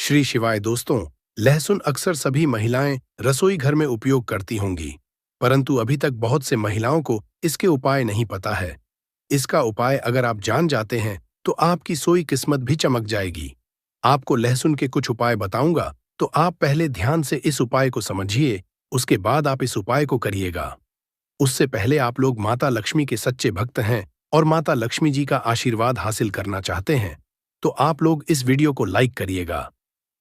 श्री शिवाय दोस्तों। लहसुन अक्सर सभी महिलाएं रसोई घर में उपयोग करती होंगी, परंतु अभी तक बहुत से महिलाओं को इसके उपाय नहीं पता है। इसका उपाय अगर आप जान जाते हैं तो आपकी सोई किस्मत भी चमक जाएगी। आपको लहसुन के कुछ उपाय बताऊंगा, तो आप पहले ध्यान से इस उपाय को समझिए, उसके बाद आप इस उपाय को करिएगा। उससे पहले आप लोग माता लक्ष्मी के सच्चे भक्त हैं और माता लक्ष्मी जी का आशीर्वाद हासिल करना चाहते हैं, तो आप लोग इस वीडियो को लाइक करिएगा।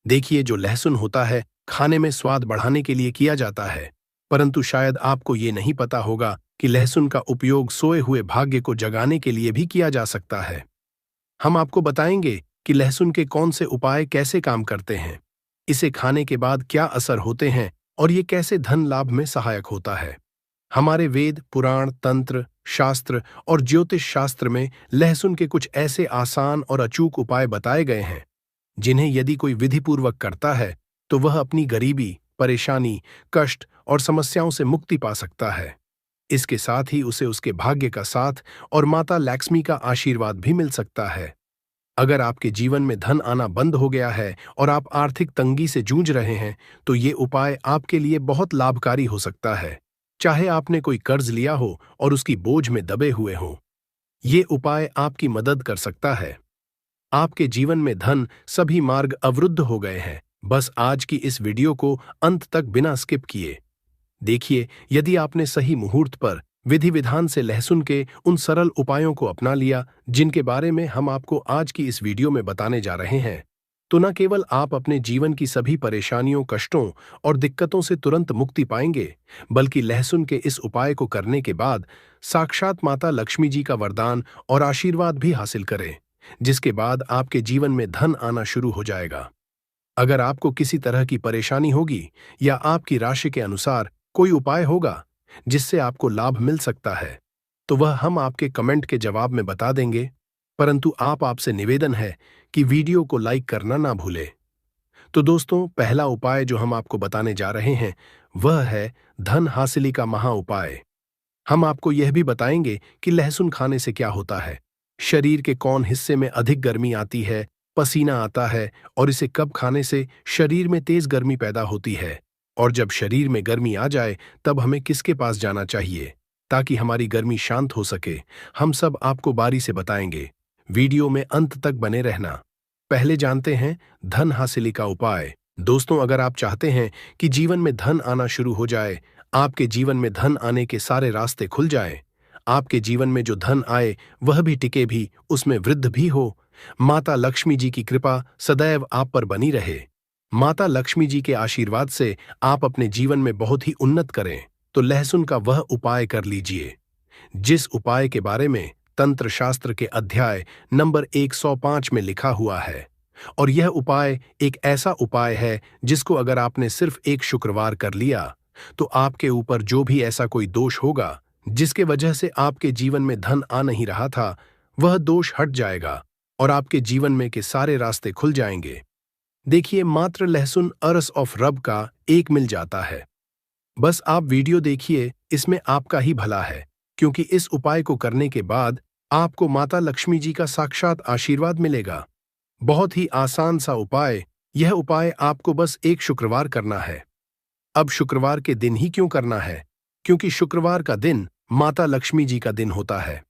देखिए, जो लहसुन होता है खाने में स्वाद बढ़ाने के लिए किया जाता है, परंतु शायद आपको ये नहीं पता होगा कि लहसुन का उपयोग सोए हुए भाग्य को जगाने के लिए भी किया जा सकता है। हम आपको बताएंगे कि लहसुन के कौन से उपाय कैसे काम करते हैं, इसे खाने के बाद क्या असर होते हैं और ये कैसे धन लाभ में सहायक होता है। हमारे वेद, पुराण, तंत्र शास्त्र और ज्योतिष शास्त्र में लहसुन के कुछ ऐसे आसान और अचूक उपाय बताए गए हैं, जिन्हें यदि कोई विधिपूर्वक करता है तो वह अपनी गरीबी, परेशानी, कष्ट और समस्याओं से मुक्ति पा सकता है। इसके साथ ही उसे उसके भाग्य का साथ और माता लक्ष्मी का आशीर्वाद भी मिल सकता है। अगर आपके जीवन में धन आना बंद हो गया है और आप आर्थिक तंगी से जूझ रहे हैं, तो ये उपाय आपके लिए बहुत लाभकारी हो सकता है। चाहे आपने कोई कर्ज लिया हो और उसकी बोझ में दबे हुए हों, ये उपाय आपकी मदद कर सकता है। आपके जीवन में धन सभी मार्ग अवरुद्ध हो गए हैं, बस आज की इस वीडियो को अंत तक बिना स्किप किए देखिए। यदि आपने सही मुहूर्त पर विधि विधान से लहसुन के उन सरल उपायों को अपना लिया जिनके बारे में हम आपको आज की इस वीडियो में बताने जा रहे हैं, तो न केवल आप अपने जीवन की सभी परेशानियों, कष्टों और दिक्कतों से तुरंत मुक्ति पाएंगे, बल्कि लहसुन के इस उपाय को करने के बाद साक्षात माता लक्ष्मी जी का वरदान और आशीर्वाद भी हासिल करें, जिसके बाद आपके जीवन में धन आना शुरू हो जाएगा। अगर आपको किसी तरह की परेशानी होगी या आपकी राशि के अनुसार कोई उपाय होगा जिससे आपको लाभ मिल सकता है, तो वह हम आपके कमेंट के जवाब में बता देंगे, परंतु आपसे निवेदन है कि वीडियो को लाइक करना ना भूलें। तो दोस्तों, पहला उपाय जो हम आपको बताने जा रहे हैं वह है धन हासिली का महा उपाय। हम आपको यह भी बताएंगे कि लहसुन खाने से क्या होता है, शरीर के कौन हिस्से में अधिक गर्मी आती है, पसीना आता है और इसे कब खाने से शरीर में तेज गर्मी पैदा होती है, और जब शरीर में गर्मी आ जाए तब हमें किसके पास जाना चाहिए ताकि हमारी गर्मी शांत हो सके। हम सब आपको बारी से बताएंगे, वीडियो में अंत तक बने रहना। पहले जानते हैं धन हासिली का उपाय। दोस्तों, अगर आप चाहते हैं कि जीवन में धन आना शुरू हो जाए, आपके जीवन में धन आने के सारे रास्ते खुल जाएं, आपके जीवन में जो धन आए वह भी टिके भी, उसमें वृद्धि भी हो, माता लक्ष्मी जी की कृपा सदैव आप पर बनी रहे, माता लक्ष्मी जी के आशीर्वाद से आप अपने जीवन में बहुत ही उन्नत करें, तो लहसुन का वह उपाय कर लीजिए जिस उपाय के बारे में तंत्र शास्त्र के अध्याय नंबर 105 में लिखा हुआ है। और यह उपाय एक ऐसा उपाय है जिसको अगर आपने सिर्फ एक शुक्रवार कर लिया, तो आपके ऊपर जो भी ऐसा कोई दोष होगा जिसके वजह से आपके जीवन में धन आ नहीं रहा था, वह दोष हट जाएगा और आपके जीवन में के सारे रास्ते खुल जाएंगे। देखिए, मात्र लहसुन अरस ऑफ रब का एक मिल जाता है। बस आप वीडियो देखिए, इसमें आपका ही भला है, क्योंकि इस उपाय को करने के बाद आपको माता लक्ष्मी जी का साक्षात आशीर्वाद मिलेगा। बहुत ही आसान सा उपाय। यह उपाय आपको बस एक शुक्रवार करना है। अब शुक्रवार के दिन ही क्यों करना है? क्योंकि शुक्रवार का दिन माता लक्ष्मी जी का दिन होता है।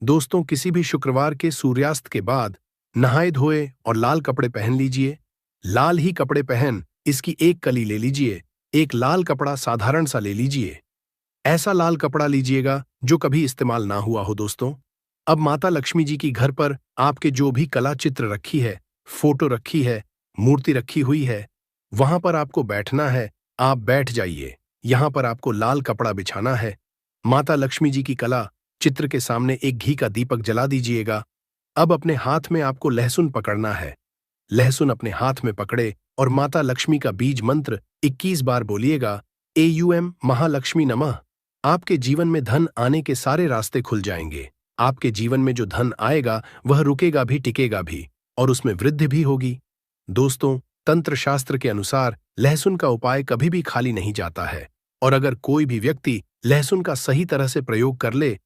दोस्तों, किसी भी शुक्रवार के सूर्यास्त के बाद नहाए धोए और लाल कपड़े पहन लीजिए। लाल ही कपड़े पहन इसकी एक कली ले लीजिए। एक लाल कपड़ा साधारण सा ले लीजिए। ऐसा लाल कपड़ा लीजिएगा जो कभी इस्तेमाल ना हुआ हो। दोस्तों, अब माता लक्ष्मी जी की घर पर आपके जो भी कला चित्र रखी है, फोटो रखी है, मूर्ति रखी हुई है, वहां पर आपको बैठना है। आप बैठ जाइए। यहां पर आपको लाल कपड़ा बिछाना है। माता लक्ष्मी जी की कला चित्र के सामने एक घी का दीपक जला दीजिएगा। अब अपने हाथ में आपको लहसुन पकड़ना है। लहसुन अपने हाथ में पकड़े और माता लक्ष्मी का बीज मंत्र 21 बार बोलिएगा, AUM महालक्ष्मी नमः। आपके जीवन में धन आने के सारे रास्ते खुल जाएंगे। आपके जीवन में जो धन आएगा वह रुकेगा भी, टिकेगा भी और उसमें वृद्धि भी होगी। दोस्तों, तंत्र शास्त्र के अनुसार लहसुन का उपाय कभी भी खाली नहीं जाता है, और अगर कोई भी व्यक्ति लहसुन का सही तरह से प्रयोग कर ले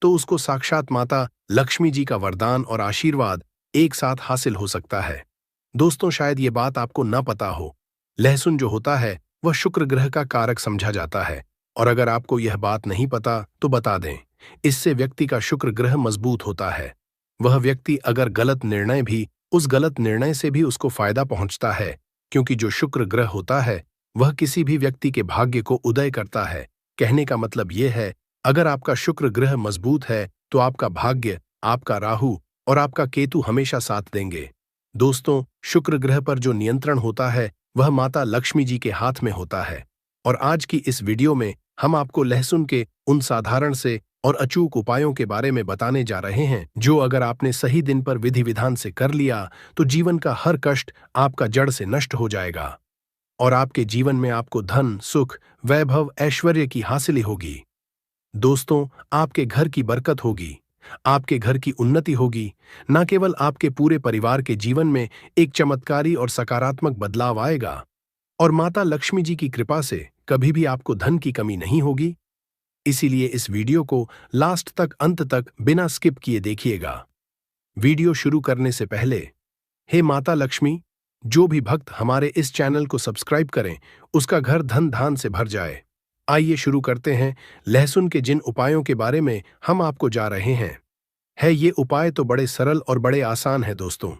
तो उसको साक्षात माता लक्ष्मी जी का वरदान और आशीर्वाद एक साथ हासिल हो सकता है। दोस्तों, शायद ये बात आपको न पता हो, लहसुन जो होता है वह शुक्र ग्रह का कारक समझा जाता है। और अगर आपको यह बात नहीं पता तो बता दें, इससे व्यक्ति का शुक्र ग्रह मजबूत होता है। वह व्यक्ति अगर गलत निर्णय भी, उस गलत निर्णय से भी उसको फायदा पहुंचता है, क्योंकि जो शुक्र ग्रह होता है वह किसी भी व्यक्ति के भाग्य को उदय करता है। कहने का मतलब यह है, अगर आपका शुक्र ग्रह मजबूत है तो आपका भाग्य, आपका राहु और आपका केतु हमेशा साथ देंगे। दोस्तों, शुक्र ग्रह पर जो नियंत्रण होता है वह माता लक्ष्मी जी के हाथ में होता है। और आज की इस वीडियो में हम आपको लहसुन के उन साधारण से और अचूक उपायों के बारे में बताने जा रहे हैं, जो अगर आपने सही दिन पर विधि विधान से कर लिया तो जीवन का हर कष्ट आपका जड़ से नष्ट हो जाएगा और आपके जीवन में आपको धन, सुख, वैभव, ऐश्वर्य की हासिल होगी। दोस्तों, आपके घर की बरकत होगी, आपके घर की उन्नति होगी। न केवल आपके पूरे परिवार के जीवन में एक चमत्कारी और सकारात्मक बदलाव आएगा और माता लक्ष्मी जी की कृपा से कभी भी आपको धन की कमी नहीं होगी। इसीलिए इस वीडियो को लास्ट तक, अंत तक बिना स्किप किए देखिएगा। वीडियो शुरू करने से पहले, हे माता लक्ष्मी, जो भी भक्त हमारे इस चैनल को सब्सक्राइब करें उसका घर धन धान से भर जाए। आइए शुरू करते हैं। लहसुन के जिन उपायों के बारे में हम आपको जा रहे हैं, ये उपाय तो बड़े सरल और बड़े आसान है दोस्तों।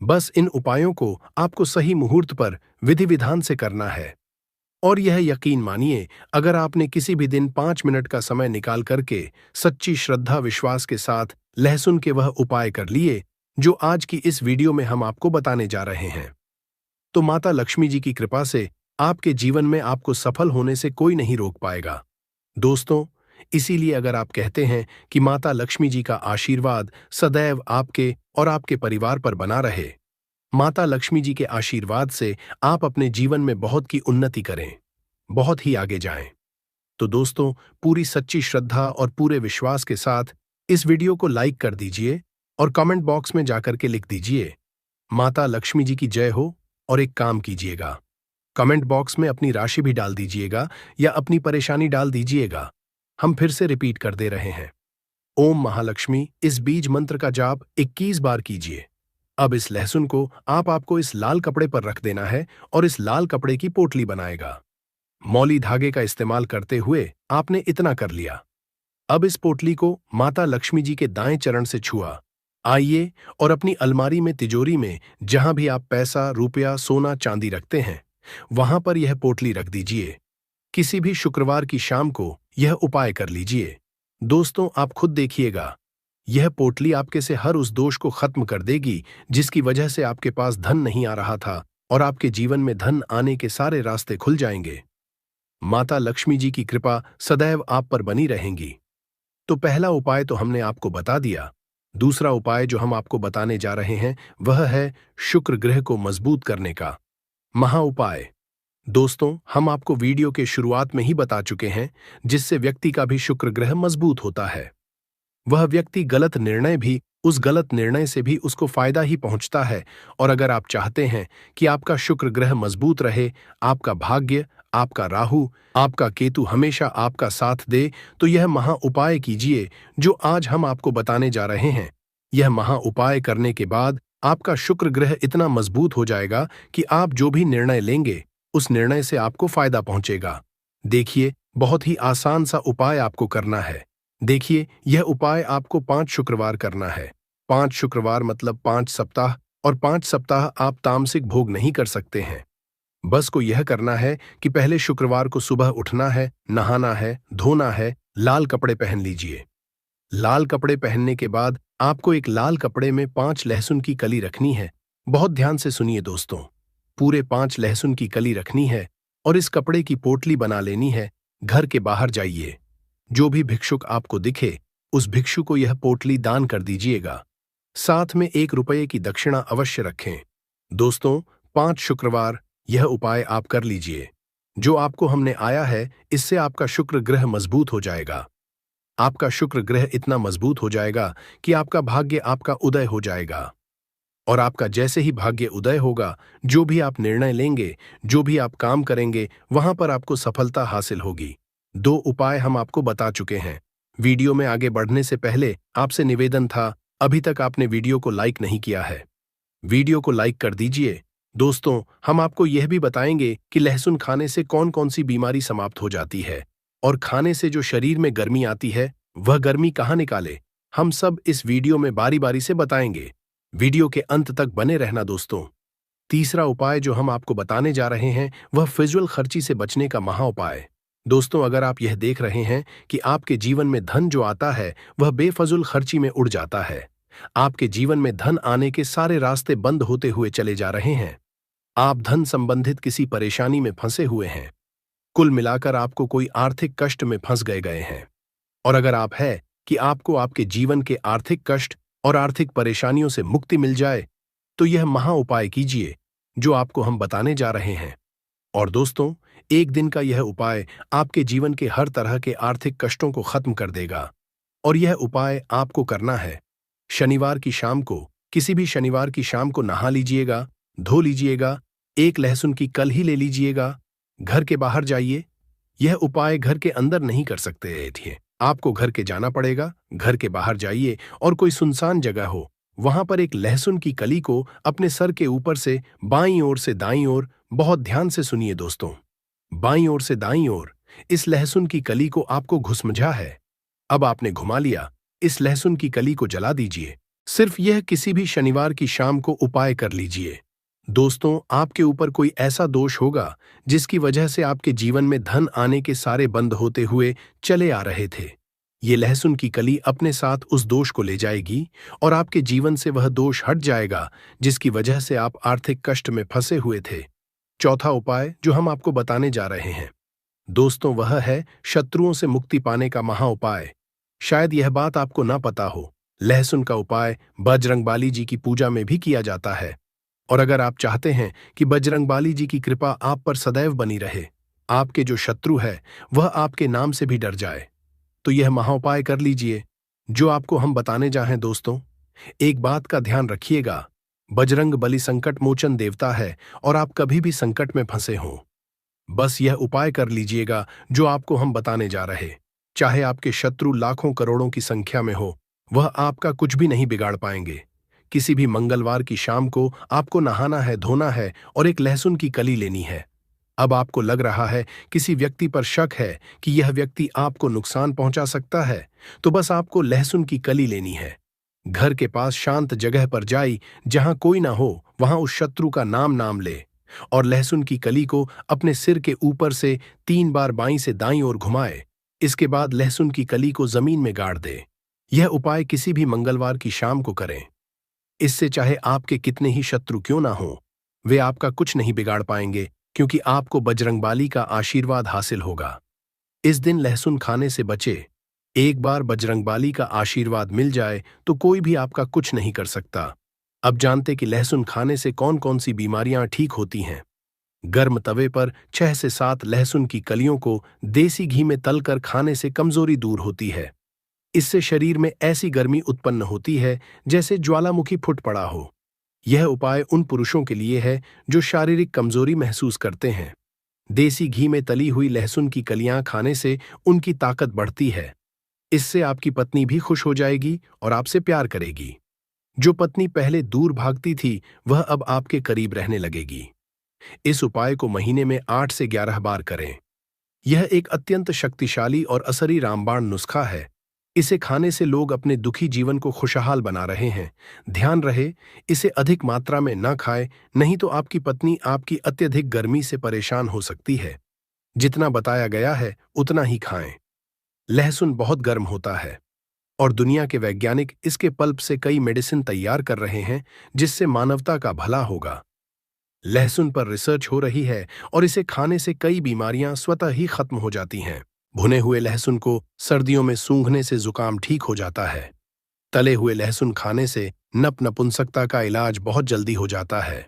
बस इन उपायों को आपको सही मुहूर्त पर विधि विधान से करना है। और यह यकीन मानिए, अगर आपने किसी भी दिन 5 मिनट का समय निकाल करके सच्ची श्रद्धा विश्वास के साथ लहसुन के वह उपाय कर लिए जो आज की इस वीडियो में हम आपको बताने जा रहे हैं, तो माता लक्ष्मी जी की कृपा से आपके जीवन में आपको सफल होने से कोई नहीं रोक पाएगा। दोस्तों, इसीलिए अगर आप कहते हैं कि माता लक्ष्मी जी का आशीर्वाद सदैव आपके और आपके परिवार पर बना रहे, माता लक्ष्मी जी के आशीर्वाद से आप अपने जीवन में बहुत की उन्नति करें, बहुत ही आगे जाएं, तो दोस्तों, पूरी सच्ची श्रद्धा और पूरे विश्वास के साथ इस वीडियो को लाइक कर दीजिए और कमेंट बॉक्स में जाकर के लिख दीजिए, माता लक्ष्मी जी की जय हो। और एक काम कीजिएगा, कमेंट बॉक्स में अपनी राशि भी डाल दीजिएगा या अपनी परेशानी डाल दीजिएगा। हम फिर से रिपीट कर दे रहे हैं, ओम महालक्ष्मी इस बीज मंत्र का जाप 21 बार कीजिए। अब इस लहसुन को आपको इस लाल कपड़े पर रख देना है और इस लाल कपड़े की पोटली बनाएगा। मौली धागे का इस्तेमाल करते हुए आपने इतना कर लिया। अब इस पोटली को माता लक्ष्मी जी के दाएं चरण से छुआ आइए और अपनी अलमारी में, तिजोरी में, जहां भी आप पैसा, रुपया, सोना, चांदी रखते हैं, वहां पर यह पोटली रख दीजिए। किसी भी शुक्रवार की शाम को यह उपाय कर लीजिए। दोस्तों, आप खुद देखिएगा, यह पोटली आपके से हर उस दोष को खत्म कर देगी जिसकी वजह से आपके पास धन नहीं आ रहा था और आपके जीवन में धन आने के सारे रास्ते खुल जाएंगे। माता लक्ष्मी जी की कृपा सदैव आप पर बनी रहेंगी। तो पहला उपाय तो हमने आपको बता दिया। दूसरा उपाय जो हम आपको बताने जा रहे हैं वह है शुक्र ग्रह को मजबूत करने का महा उपाय। दोस्तों, हम आपको वीडियो के शुरुआत में ही बता चुके हैं, जिससे व्यक्ति का भी शुक्र ग्रह मजबूत होता है। वह व्यक्ति गलत निर्णय भी, उस गलत निर्णय से भी उसको फायदा ही पहुंचता है। और अगर आप चाहते हैं कि आपका शुक्र ग्रह मजबूत रहे, आपका भाग्य, आपका राहु, आपका केतु हमेशा आपका साथ दे, तो यह महा उपाय कीजिए जो आज हम आपको बताने जा रहे हैं। यह महा उपाय करने के बाद आपका शुक्र ग्रह इतना मजबूत हो जाएगा कि आप जो भी निर्णय लेंगे उस निर्णय से आपको फायदा पहुंचेगा। देखिए, बहुत ही आसान सा उपाय आपको करना है। देखिए, यह उपाय आपको 5 शुक्रवार करना है। 5 शुक्रवार मतलब 5 सप्ताह, और 5 सप्ताह आप तामसिक भोग नहीं कर सकते हैं। बस को यह करना है कि पहले शुक्रवार को सुबह उठना है, नहाना है, धोना है, लाल कपड़े पहन लीजिए। लाल कपड़े पहनने के बाद आपको एक लाल कपड़े में 5 लहसुन की कली रखनी है। बहुत ध्यान से सुनिए दोस्तों, पूरे 5 लहसुन की कली रखनी है और इस कपड़े की पोटली बना लेनी है। घर के बाहर जाइए, जो भी भिक्षुक आपको दिखे उस भिक्षु को यह पोटली दान कर दीजिएगा। साथ में 1 रुपये की दक्षिणा अवश्य रखें। दोस्तों, 5 शुक्रवार यह उपाय आप कर लीजिए। जो आपको हमने आया है, इससे आपका शुक्र ग्रह मजबूत हो जाएगा। आपका शुक्र ग्रह इतना मजबूत हो जाएगा कि आपका भाग्य, आपका उदय हो जाएगा। और आपका जैसे ही भाग्य उदय होगा, जो भी आप निर्णय लेंगे, जो भी आप काम करेंगे, वहां पर आपको सफलता हासिल होगी। 2 उपाय हम आपको बता चुके हैं। वीडियो में आगे बढ़ने से पहले आपसे निवेदन था, अभी तक आपने वीडियो को लाइक नहीं किया है वीडियो को लाइक कर दीजिए। दोस्तों, हम आपको यह भी बताएंगे कि लहसुन खाने से कौन कौन सी बीमारी समाप्त हो जाती है और खाने से जो शरीर में गर्मी आती है वह गर्मी कहाँ निकाले। हम सब इस वीडियो में बारी बारी से बताएंगे। वीडियो के अंत तक बने रहना दोस्तों। तीसरा उपाय जो हम आपको बताने जा रहे हैं वह फिजूल खर्ची से बचने का महा उपाय। दोस्तों, अगर आप यह देख रहे हैं कि आपके जीवन में धन जो आता है वह बेफजूल खर्ची में उड़ जाता है, आपके जीवन में धन आने के सारे रास्ते बंद होते हुए चले जा रहे हैं, आप धन संबंधित किसी परेशानी में फंसे हुए हैं, कुल मिलाकर आपको कोई आर्थिक कष्ट में फंस गए हैं, और अगर आप है कि आपको आपके जीवन के आर्थिक कष्ट और आर्थिक परेशानियों से मुक्ति मिल जाए, तो यह महा उपाय कीजिए जो आपको हम बताने जा रहे हैं। और दोस्तों, एक दिन का यह उपाय आपके जीवन के हर तरह के आर्थिक कष्टों को खत्म कर देगा। और यह उपाय आपको करना है शनिवार की शाम को, किसी भी शनिवार की शाम को नहा लीजिएगा, धो लीजिएगा, एक लहसुन की कल ही ले लीजिएगा, घर के बाहर जाइए। यह उपाय घर के अंदर नहीं कर सकते थे, आपको घर के जाना पड़ेगा। घर के बाहर जाइए और कोई सुनसान जगह हो, वहां पर एक लहसुन की कली को अपने सर के ऊपर से बाईं ओर से दाईं ओर, बहुत ध्यान से सुनिए दोस्तों, बाईं ओर से दाईं ओर इस लहसुन की कली को आपको घुसमझा है। अब आपने घुमा लिया, इस लहसुन की कली को जला दीजिए। सिर्फ यह किसी भी शनिवार की शाम को उपाय कर लीजिए। दोस्तों, आपके ऊपर कोई ऐसा दोष होगा जिसकी वजह से आपके जीवन में धन आने के सारे बंद होते हुए चले आ रहे थे। ये लहसुन की कली अपने साथ उस दोष को ले जाएगी और आपके जीवन से वह दोष हट जाएगा जिसकी वजह से आप आर्थिक कष्ट में फंसे हुए थे। चौथा उपाय जो हम आपको बताने जा रहे हैं दोस्तों, वह है शत्रुओं से मुक्ति पाने का महा उपाय। शायद यह बात आपको ना पता हो, लहसुन का उपाय बजरंगबाली जी की पूजा में भी किया जाता है। और अगर आप चाहते हैं कि बजरंगबाली जी की कृपा आप पर सदैव बनी रहे, आपके जो शत्रु है वह आपके नाम से भी डर जाए, तो यह महाउपाय कर लीजिए जो आपको हम बताने जा हैं। दोस्तों, एक बात का ध्यान रखिएगा, बजरंग बली संकट मोचन देवता है और आप कभी भी संकट में फंसे हों, बस यह उपाय कर लीजिएगा जो आपको हम बताने जा रहे। चाहे आपके शत्रु लाखों करोड़ों की संख्या में हो, वह आपका कुछ भी नहीं बिगाड़ पाएंगे। किसी भी मंगलवार की शाम को आपको नहाना है, धोना है और एक लहसुन की कली लेनी है। अब आपको लग रहा है किसी व्यक्ति पर शक है कि यह व्यक्ति आपको नुकसान पहुंचा सकता है, तो बस आपको लहसुन की कली लेनी है। घर के पास शांत जगह पर जाई, जहां कोई ना हो, वहां उस शत्रु का नाम ले और लहसुन की कली को अपने सिर के ऊपर से 3 बार बाईं से दाईं ओर घुमाए। इसके बाद लहसुन की कली को जमीन में गाड़ दे। यह उपाय किसी भी मंगलवार की शाम को करें। इससे चाहे आपके कितने ही शत्रु क्यों ना हो, वे आपका कुछ नहीं बिगाड़ पाएंगे, क्योंकि आपको बजरंगबाली का आशीर्वाद हासिल होगा। इस दिन लहसुन खाने से बचे। एक बार बजरंगबाली का आशीर्वाद मिल जाए तो कोई भी आपका कुछ नहीं कर सकता। अब जानते कि लहसुन खाने से कौन कौन सी बीमारियां ठीक होती हैं। गर्म तवे पर 6 से 7 लहसुन की कलियों को देसी घी में तलकर खाने से कमजोरी दूर होती है। इससे शरीर में ऐसी गर्मी उत्पन्न होती है जैसे ज्वालामुखी फूट पड़ा हो। यह उपाय उन पुरुषों के लिए है जो शारीरिक कमजोरी महसूस करते हैं। देसी घी में तली हुई लहसुन की कलियां खाने से उनकी ताकत बढ़ती है। इससे आपकी पत्नी भी खुश हो जाएगी और आपसे प्यार करेगी। जो पत्नी पहले दूर भागती थी वह अब आपके करीब रहने लगेगी। इस उपाय को महीने में 8 से 11 बार करें। यह एक अत्यंत शक्तिशाली और असरी रामबाण नुस्खा है। इसे खाने से लोग अपने दुखी जीवन को खुशहाल बना रहे हैं। ध्यान रहे, इसे अधिक मात्रा में न खाएं, नहीं तो आपकी पत्नी आपकी अत्यधिक गर्मी से परेशान हो सकती है। जितना बताया गया है उतना ही खाएं। लहसुन बहुत गर्म होता है और दुनिया के वैज्ञानिक इसके पल्प से कई मेडिसिन तैयार कर रहे हैं जिससे मानवता का भला होगा। लहसुन पर रिसर्च हो रही है और इसे खाने से कई बीमारियां स्वतः ही खत्म हो जाती हैं। भुने हुए लहसुन को सर्दियों में सूंघने से जुकाम ठीक हो जाता है। तले हुए लहसुन खाने से नपुंसकता का इलाज बहुत जल्दी हो जाता है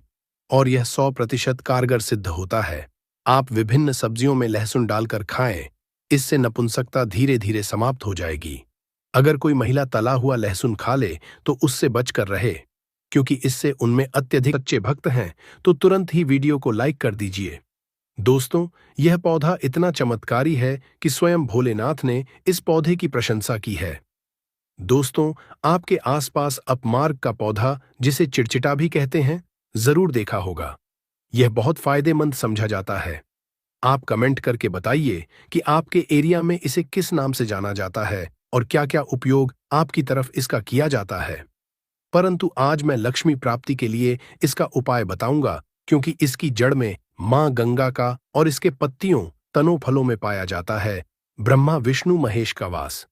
और यह 100% कारगर सिद्ध होता है। आप विभिन्न सब्जियों में लहसुन डालकर खाएं, इससे नपुंसकता धीरे धीरे समाप्त हो जाएगी। अगर कोई महिला तला हुआ लहसुन खा ले तो उससे बचकर रहे, क्योंकि इससे उनमें अत्यधिक सच्चे भक्त हैं। तो तुरंत ही वीडियो को लाइक कर दीजिए। दोस्तों, यह पौधा इतना चमत्कारी है कि स्वयं भोलेनाथ ने इस पौधे की प्रशंसा की है। दोस्तों, आपके आसपास अपमार्ग का पौधा, जिसे चिड़चिटा भी कहते हैं, जरूर देखा होगा। यह बहुत फायदेमंद समझा जाता है। आप कमेंट करके बताइए कि आपके एरिया में इसे किस नाम से जाना जाता है और क्या-क्या उपयोग आपकी तरफ इसका किया जाता है। परंतु आज मैं लक्ष्मी प्राप्ति के लिए इसका उपाय बताऊंगा, क्योंकि इसकी जड़ में मां गंगा का और इसके पत्तियों, तनों, फलों में पाया जाता है ब्रह्मा विष्णु महेश का वास।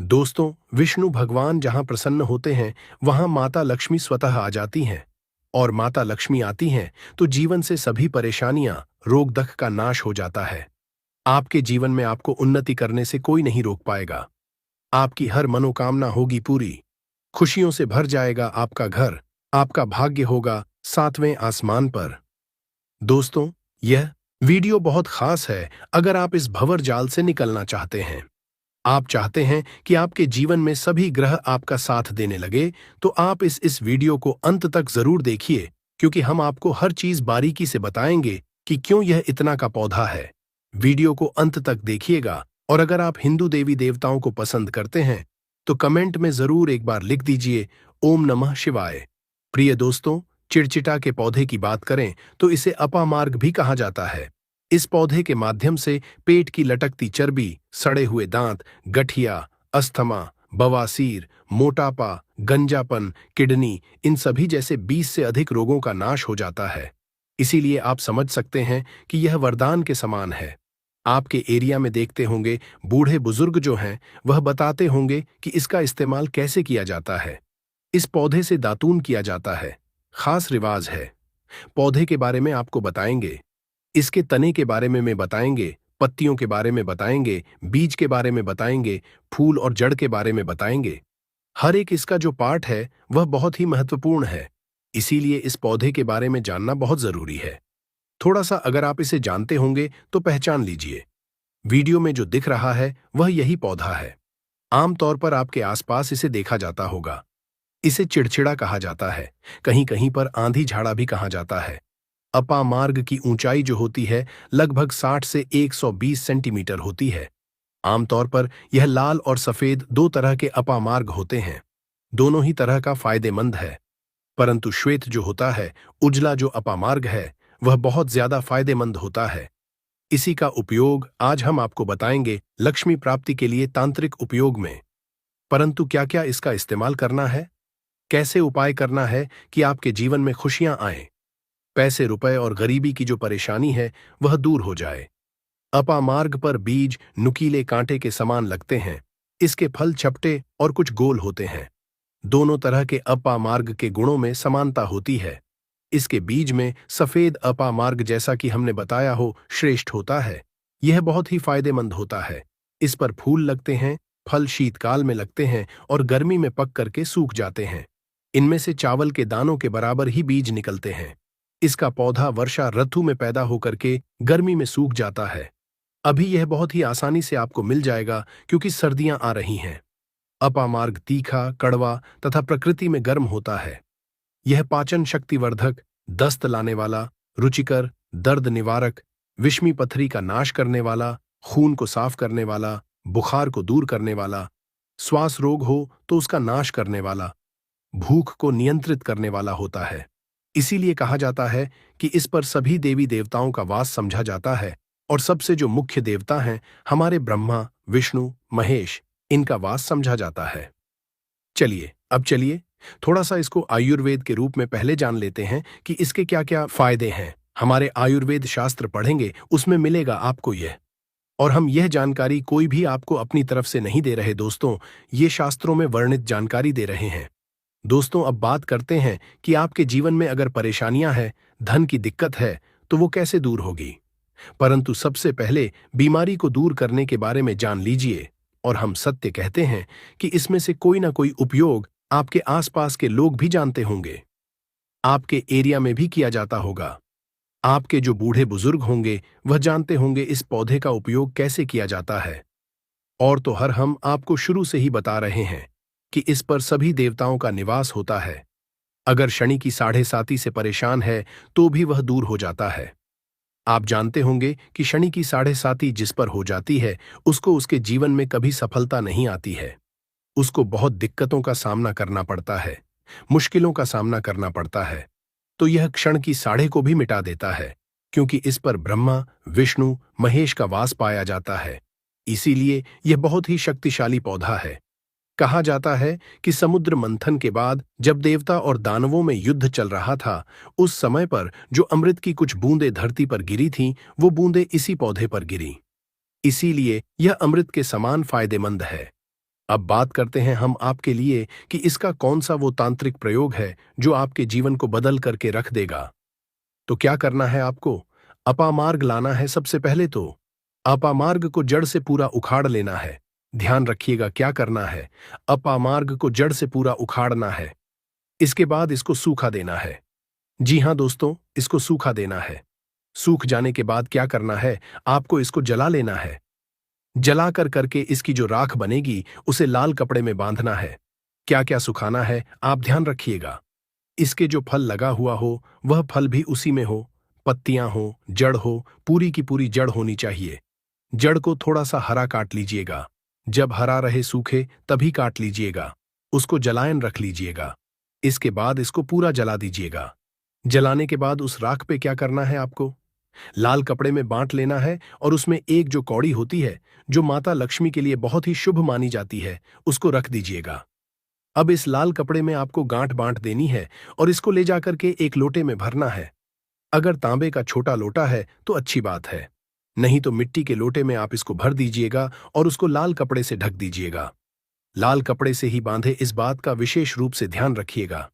दोस्तों, विष्णु भगवान जहां प्रसन्न होते हैं, वहां माता लक्ष्मी स्वतः आ जाती हैं। और माता लक्ष्मी आती हैं तो जीवन से सभी परेशानियां, रोग दख का नाश हो जाता है। आपके जीवन में आपको उन्नति करने से कोई नहीं रोक पाएगा। आपकी हर मनोकामना होगी पूरी। खुशियों से भर जाएगा आपका घर। आपका भाग्य होगा 7वें आसमान पर। दोस्तों, यह वीडियो बहुत खास है अगर आप इस भंवर जाल से निकलना चाहते हैं। आप चाहते हैं कि आपके जीवन में सभी ग्रह आपका साथ देने लगे, तो आप इस वीडियो को अंत तक जरूर देखिए, क्योंकि हम आपको हर चीज बारीकी से बताएंगे कि क्यों यह इतना का पौधा है। वीडियो को अंत तक देखिएगा, और अगर आप हिंदू देवी देवताओं को पसंद करते हैं तो कमेंट में जरूर एक बार लिख दीजिए ओम नमः शिवाय। प्रिय दोस्तों, चिड़चिटा के पौधे की बात करें तो इसे अपामार्ग भी कहा जाता है। इस पौधे के माध्यम से पेट की लटकती चर्बी, सड़े हुए दांत, गठिया, अस्थमा, बवासीर, मोटापा, गंजापन, किडनी, इन सभी जैसे 20 से अधिक रोगों का नाश हो जाता है। इसीलिए आप समझ सकते हैं कि यह वरदान के समान है। आपके एरिया में देखते होंगे बूढ़े बुजुर्ग जो हैं, वह बताते होंगे कि इसका इस्तेमाल कैसे किया जाता है। इस पौधे से दातून किया जाता है। खास रिवाज है। पौधे के बारे में आपको बताएंगे, इसके तने के बारे में बताएंगे, पत्तियों के बारे में बताएंगे, बीज के बारे में बताएंगे, फूल और जड़ के बारे में बताएंगे। हर एक इसका जो पार्ट है वह बहुत ही महत्वपूर्ण है। इसीलिए इस पौधे के बारे में जानना बहुत जरूरी है। थोड़ा सा अगर आप इसे जानते होंगे तो पहचान लीजिए। वीडियो में जो दिख रहा है वह यही पौधा है। आमतौर पर आपके आसपास इसे देखा जाता होगा। इसे चिड़चिड़ा कहा जाता है, कहीं कहीं पर आंधी झाड़ा भी कहा जाता है। अपामार्ग की ऊंचाई जो होती है लगभग 60 से 120 सेंटीमीटर होती है। आमतौर पर यह लाल और सफेद दो तरह के अपामार्ग होते हैं। दोनों ही तरह का फायदेमंद है, परंतु श्वेत जो होता है, उजला जो अपामार्ग है, वह बहुत ज्यादा फायदेमंद होता है। इसी का उपयोग आज हम आपको बताएंगे लक्ष्मी प्राप्ति के लिए तांत्रिक उपयोग में। परंतु क्या क्या इसका इस्तेमाल करना है, कैसे उपाय करना है कि आपके जीवन में खुशियां आएं, पैसे रुपए और गरीबी की जो परेशानी है वह दूर हो जाए। अपामार्ग पर बीज नुकीले कांटे के समान लगते हैं। इसके फल चपटे और कुछ गोल होते हैं। दोनों तरह के अपामार्ग के गुणों में समानता होती है। इसके बीज में सफेद अपामार्ग, जैसा कि हमने बताया हो, श्रेष्ठ होता है। यह बहुत ही फायदेमंद होता है। इस पर फूल लगते हैं, फल शीतकाल में लगते हैं और गर्मी में पक करके सूख जाते हैं। इनमें से चावल के दानों के बराबर ही बीज निकलते हैं। इसका पौधा वर्षा ऋतु में पैदा होकर के गर्मी में सूख जाता है। अभी यह बहुत ही आसानी से आपको मिल जाएगा, क्योंकि सर्दियां आ रही हैं। अपामार्ग तीखा, कड़वा तथा प्रकृति में गर्म होता है। यह पाचन शक्तिवर्धक, दस्त लाने वाला, रुचिकर, दर्द निवारक, विषमी पथरी का नाश करने वाला, खून को साफ करने वाला, बुखार को दूर करने वाला, श्वास रोग हो तो उसका नाश करने वाला, भूख को नियंत्रित करने वाला होता है। इसीलिए कहा जाता है कि इस पर सभी देवी देवताओं का वास समझा जाता है, और सबसे जो मुख्य देवता हैं, हमारे ब्रह्मा विष्णु महेश, इनका वास समझा जाता है। चलिए थोड़ा सा इसको आयुर्वेद के रूप में पहले जान लेते हैं कि इसके क्या क्या फायदे हैं। हमारे आयुर्वेद शास्त्र पढ़ेंगे, उसमें मिलेगा आपको यह। और हम यह जानकारी कोई भी आपको अपनी तरफ से नहीं दे रहे दोस्तों, ये शास्त्रों में वर्णित जानकारी दे रहे हैं। दोस्तों, अब बात करते हैं कि आपके जीवन में अगर परेशानियां हैं, धन की दिक्कत है, तो वो कैसे दूर होगी। परंतु सबसे पहले बीमारी को दूर करने के बारे में जान लीजिए। और हम सत्य कहते हैं कि इसमें से कोई ना कोई उपयोग आपके आसपास के लोग भी जानते होंगे। आपके एरिया में भी किया जाता होगा। आपके जो बूढ़े बुजुर्ग होंगे वह जानते होंगे इस पौधे का उपयोग कैसे किया जाता है। और तो हम आपको शुरू से ही बता रहे हैं कि इस पर सभी देवताओं का निवास होता है। अगर शनि की 7.5 से परेशान है तो भी वह दूर हो जाता है। आप जानते होंगे कि शनि की 7.5 जिस पर हो जाती है, उसको उसके जीवन में कभी सफलता नहीं आती है। उसको बहुत दिक्कतों का सामना करना पड़ता है, मुश्किलों का सामना करना पड़ता है, तो यह क्षण की साढ़े को भी मिटा देता है, क्योंकि इस पर ब्रह्मा, विष्णु, महेश का वास पाया जाता है। इसीलिए यह बहुत ही शक्तिशाली पौधा है। कहा जाता है कि समुद्र मंथन के बाद जब देवता और दानवों में युद्ध चल रहा था, उस समय पर जो अमृत की कुछ बूंदें धरती पर गिरी थीं, वो बूंदें इसी पौधे पर गिरी। इसीलिए यह अमृत के समान फायदेमंद है। अब बात करते हैं हम आपके लिए कि इसका कौन सा वो तांत्रिक प्रयोग है जो आपके जीवन को बदल करके रख देगा। तो क्या करना है आपको? अपामार्ग लाना है सबसे पहले तो। अपामार्ग को जड़ से पूरा उखाड़ लेना है। ध्यान रखिएगा क्या करना है। अपामार्ग को जड़ से पूरा उखाड़ना है। इसके बाद इसको सूखा देना है। जी हाँ दोस्तों, इसको सूखा देना है। सूख जाने के बाद क्या करना है, आपको इसको जला लेना है। जला कर करके इसकी जो राख बनेगी उसे लाल कपड़े में बांधना है। क्या क्या सुखाना है आप ध्यान रखिएगा। इसके जो फल लगा हुआ हो वह फल भी उसी में हो, पत्तियां हो, जड़ हो, पूरी की पूरी जड़ होनी चाहिए। जड़ को थोड़ा सा हरा काट लीजिएगा। जब हरा रहे सूखे तभी काट लीजिएगा। उसको जलायन रख लीजिएगा। इसके बाद इसको पूरा जला दीजिएगा। जलाने के बाद उस राख पे क्या करना है आपको? लाल कपड़े में बांट लेना है और उसमें एक जो कौड़ी होती है जो माता लक्ष्मी के लिए बहुत ही शुभ मानी जाती है, उसको रख दीजिएगा। अब इस लाल कपड़े में आपको गांठ बांट देनी है और इसको ले जाकर के एक लोटे में भरना है। अगर तांबे का छोटा लोटा है तो अच्छी बात है, नहीं तो मिट्टी के लोटे में आप इसको भर दीजिएगा और उसको लाल कपड़े से ढक दीजिएगा। लाल कपड़े से ही बांधे, इस बात का विशेष रूप से ध्यान रखिएगा।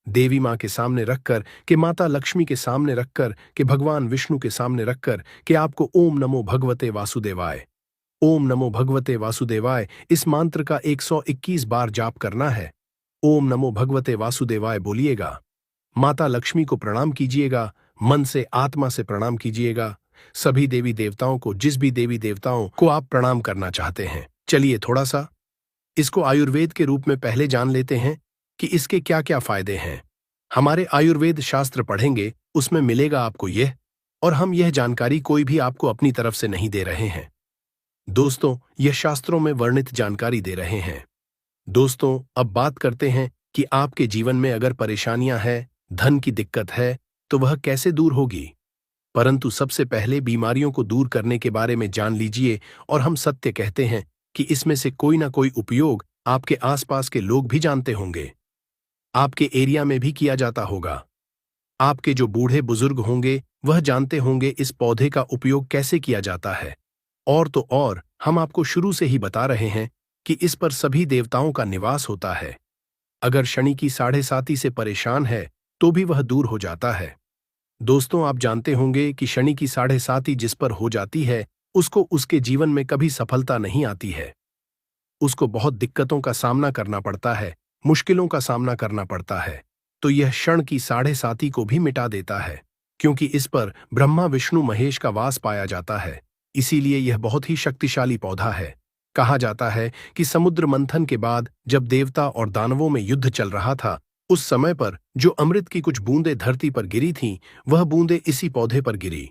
देवी मां के सामने रखकर, कि माता लक्ष्मी के सामने रखकर, कि भगवान विष्णु के सामने रखकर, कि आपको ओम नमो भगवते वासुदेवाय, ओम नमो भगवते वासुदेवाय इस मंत्र का 121 बार जाप करना है। ओम नमो भगवते वासुदेवाय बोलिएगा। माता लक्ष्मी को प्रणाम कीजिएगा, मन से आत्मा से प्रणाम कीजिएगा। सभी देवी देवताओं को, जिस भी देवी देवताओं को आप प्रणाम करना चाहते हैं। चलिए थोड़ा सा इसको आयुर्वेद के रूप में पहले जान लेते हैं कि इसके क्या क्या फायदे हैं। हमारे आयुर्वेद शास्त्र पढ़ेंगे, उसमें मिलेगा आपको यह, और हम यह जानकारी कोई भी आपको अपनी तरफ से नहीं दे रहे हैं दोस्तों, यह शास्त्रों में वर्णित जानकारी दे रहे हैं। दोस्तों, अब बात करते हैं कि आपके जीवन में अगर परेशानियां हैं, धन की दिक्कत है, तो वह कैसे दूर होगी। परंतु सबसे पहले बीमारियों को दूर करने के बारे में जान लीजिए, और हम सत्य कहते हैं कि इसमें से कोई ना कोई उपयोग आपके आसपास के लोग भी जानते होंगे। आपके एरिया में भी किया जाता होगा। आपके जो बूढ़े बुजुर्ग होंगे वह जानते होंगे इस पौधे का उपयोग कैसे किया जाता है। और तो और हम आपको शुरू से ही बता रहे हैं कि इस पर सभी देवताओं का निवास होता है। अगर शनि की साढ़े साती से परेशान है तो भी वह दूर हो जाता है। दोस्तों, आप जानते होंगे कि शनि की साढ़े साती जिस पर हो जाती है उसको उसके जीवन में कभी सफलता नहीं आती है। उसको बहुत दिक्कतों का सामना करना पड़ता है, मुश्किलों का सामना करना पड़ता है। तो यह क्षण की साढ़े साती को भी मिटा देता है, क्योंकि इस पर ब्रह्मा, विष्णु, महेश का वास पाया जाता है। इसीलिए यह बहुत ही शक्तिशाली पौधा है। कहा जाता है कि समुद्र मंथन के बाद जब देवता और दानवों में युद्ध चल रहा था, उस समय पर जो अमृत की कुछ बूंदें धरती पर गिरी थीं, वह बूंदें इसी पौधे पर गिरी।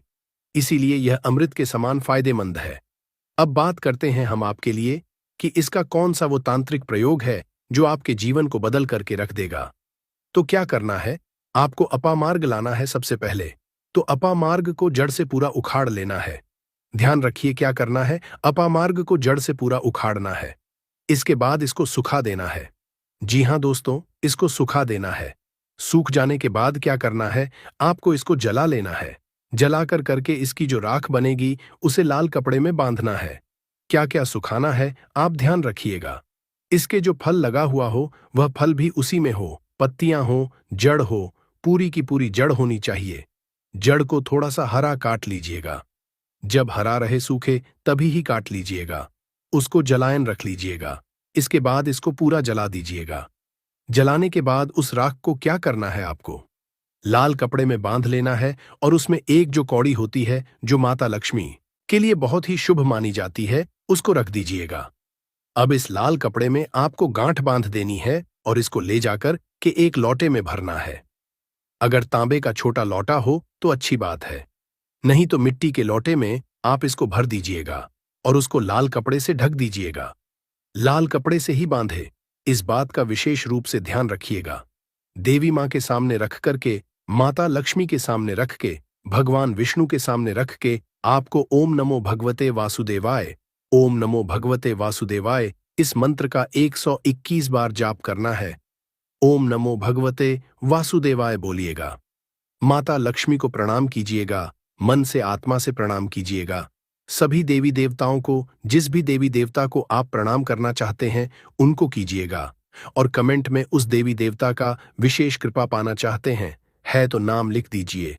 इसीलिए यह अमृत के समान फायदेमंद है। अब बात करते हैं हम आपके लिए कि इसका कौन सा वो तांत्रिक प्रयोग है जो आपके जीवन को बदल करके रख देगा। तो क्या करना है, आपको अपामार्ग लाना है सबसे पहले। तो अपामार्ग को जड़ से पूरा उखाड़ लेना है। ध्यान रखिए क्या करना है, अपामार्ग को जड़ से पूरा उखाड़ना है। इसके बाद इसको सुखा देना है। जी हाँ दोस्तों, इसको सुखा देना है। सूख जाने के बाद क्या करना है, आपको इसको जला लेना है। जला कर करके इसकी जो राख बनेगी उसे लाल कपड़े में बांधना है। क्या क्या सुखाना है आप ध्यान रखिएगा। इसके जो फल लगा हुआ हो वह फल भी उसी में हो, पत्तियां हो, जड़ हो, पूरी की पूरी जड़ होनी चाहिए। जड़ को थोड़ा सा हरा काट लीजिएगा। जब हरा रहे सूखे तभी ही काट लीजिएगा। उसको जलायन रख लीजिएगा। इसके बाद इसको पूरा जला दीजिएगा। जलाने के बाद उस राख को क्या करना है, आपको लाल कपड़े में बांध लेना है और उसमें एक जो कौड़ी होती है जो माता लक्ष्मी के लिए बहुत ही शुभ मानी जाती है, उसको रख दीजिएगा। अब इस लाल कपड़े में आपको गांठ बांध देनी है और इसको ले जाकर के एक लोटे में भरना है। अगर तांबे का छोटा लोटा हो तो अच्छी बात है, नहीं तो मिट्टी के लोटे में आप इसको भर दीजिएगा और उसको लाल कपड़े से ढक दीजिएगा। लाल कपड़े से ही बांधे। इस बात का विशेष रूप से ध्यान रखिएगा। देवी माँ के सामने रख करके, माता लक्ष्मी के सामने रख के, भगवान विष्णु के सामने रख के आपको ओम नमो भगवते वासुदेवाय, ओम नमो भगवते वासुदेवाय इस मंत्र का 121 बार जाप करना है। ओम नमो भगवते वासुदेवाय बोलिएगा। माता लक्ष्मी को प्रणाम कीजिएगा, मन से आत्मा से प्रणाम कीजिएगा। सभी देवी देवताओं को, जिस भी देवी देवता को आप प्रणाम करना चाहते हैं उनको कीजिएगा, और कमेंट में उस देवी देवता का विशेष कृपा पाना चाहते हैं है तो नाम लिख दीजिए।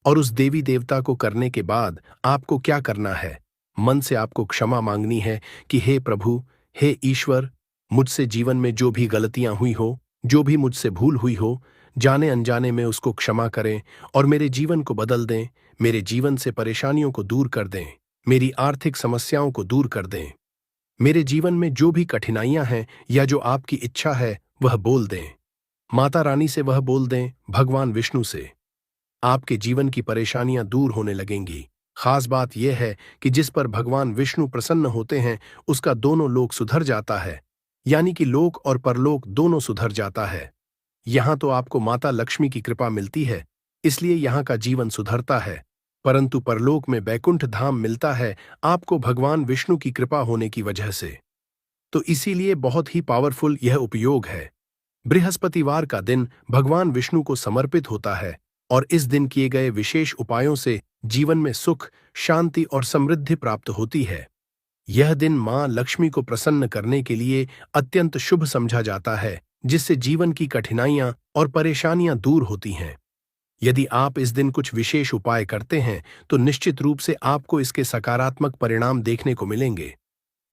और उस देवी देवता को करने के बाद आपको क्या करना है, मन से आपको क्षमा मांगनी है कि हे प्रभु, हे ईश्वर, मुझसे जीवन में जो भी गलतियां हुई हो, जो भी मुझसे भूल हुई हो, जाने अनजाने में उसको क्षमा करें और मेरे जीवन को बदल दें, मेरे जीवन से परेशानियों को दूर कर दें, मेरी आर्थिक समस्याओं को दूर कर दें। मेरे जीवन में जो भी कठिनाइयां हैं या जो आपकी इच्छा है वह बोल दें। माता रानी से वह बोल दें, भगवान विष्णु से। आपके जीवन की परेशानियां दूर होने लगेंगी। खास बात यह है कि जिस पर भगवान विष्णु प्रसन्न होते हैं उसका दोनों लोक सुधर जाता है, यानी कि लोक और परलोक दोनों सुधर जाता है। यहां तो आपको माता लक्ष्मी की कृपा मिलती है, इसलिए यहां का जीवन सुधरता है, परंतु परलोक में बैकुंठ धाम मिलता है आपको भगवान विष्णु की कृपा होने की वजह से। तो इसीलिए बहुत ही पावरफुल यह उपयोग है। बृहस्पतिवार का दिन भगवान विष्णु को समर्पित होता है और इस दिन किए गए विशेष उपायों से जीवन में सुख, शांति और समृद्धि प्राप्त होती है। यह दिन मां लक्ष्मी को प्रसन्न करने के लिए अत्यंत शुभ समझा जाता है, जिससे जीवन की कठिनाइयां और परेशानियां दूर होती हैं। यदि आप इस दिन कुछ विशेष उपाय करते हैं तो निश्चित रूप से आपको इसके सकारात्मक परिणाम देखने को मिलेंगे।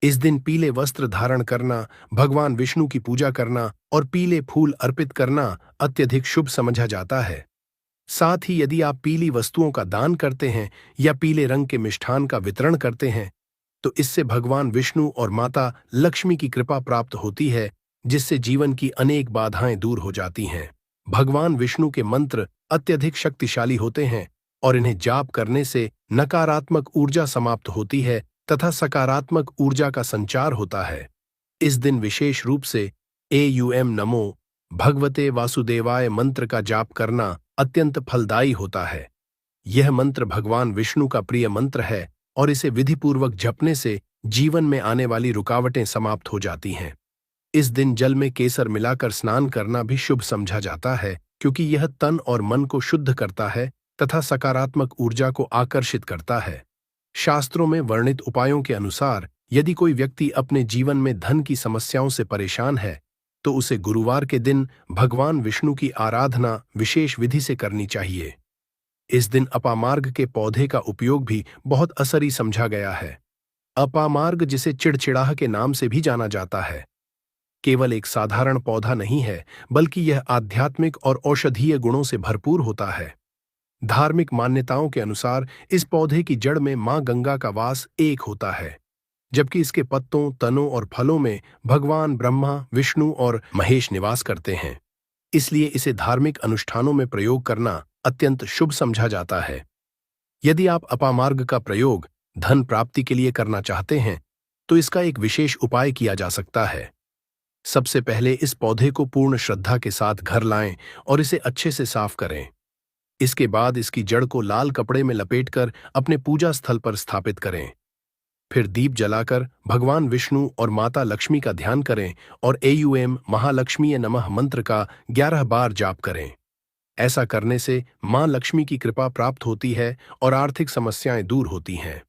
इस दिन पीले वस्त्र धारण करना, भगवान विष्णु की पूजा करना और पीले फूल अर्पित करना अत्यधिक शुभ समझा जाता है। साथ ही यदि आप पीली वस्तुओं का दान करते हैं या पीले रंग के मिष्ठान का वितरण करते हैं तो इससे भगवान विष्णु और माता लक्ष्मी की कृपा प्राप्त होती है, जिससे जीवन की अनेक बाधाएं दूर हो जाती हैं। भगवान विष्णु के मंत्र अत्यधिक शक्तिशाली होते हैं और इन्हें जाप करने से नकारात्मक ऊर्जा समाप्त होती है तथा सकारात्मक ऊर्जा का संचार होता है। इस दिन विशेष रूप से एयूएम नमो भगवते वासुदेवाय मंत्र का जाप करना अत्यंत फलदायी होता है। यह मंत्र भगवान विष्णु का प्रिय मंत्र है और इसे विधिपूर्वक जपने से जीवन में आने वाली रुकावटें समाप्त हो जाती हैं। इस दिन जल में केसर मिलाकर स्नान करना भी शुभ समझा जाता है, क्योंकि यह तन और मन को शुद्ध करता है तथा सकारात्मक ऊर्जा को आकर्षित करता है। शास्त्रों में वर्णित उपायों के अनुसार यदि कोई व्यक्ति अपने जीवन में धन की समस्याओं से परेशान है तो उसे गुरुवार के दिन भगवान विष्णु की आराधना विशेष विधि से करनी चाहिए। इस दिन अपामार्ग के पौधे का उपयोग भी बहुत असरी समझा गया है। अपामार्ग, जिसे चिड़चिड़ाह के नाम से भी जाना जाता है, केवल एक साधारण पौधा नहीं है, बल्कि यह आध्यात्मिक और औषधीय गुणों से भरपूर होता है। धार्मिक मान्यताओं के अनुसार इस पौधे की जड़ में मां गंगा का वास एक होता है, जबकि इसके पत्तों, तनों और फलों में भगवान ब्रह्मा, विष्णु और महेश निवास करते हैं। इसलिए इसे धार्मिक अनुष्ठानों में प्रयोग करना अत्यंत शुभ समझा जाता है। यदि आप अपामार्ग का प्रयोग धन प्राप्ति के लिए करना चाहते हैं तो इसका एक विशेष उपाय किया जा सकता है। सबसे पहले इस पौधे को पूर्ण श्रद्धा के साथ घर लाएं और इसे अच्छे से साफ करें। इसके बाद इसकी जड़ को लाल कपड़े में लपेटकर अपने पूजा स्थल पर स्थापित करें। फिर दीप जलाकर भगवान विष्णु और माता लक्ष्मी का ध्यान करें और एयूएम महालक्ष्मीय नमः मंत्र का 11 बार जाप करें। ऐसा करने से मां लक्ष्मी की कृपा प्राप्त होती है और आर्थिक समस्याएं दूर होती हैं।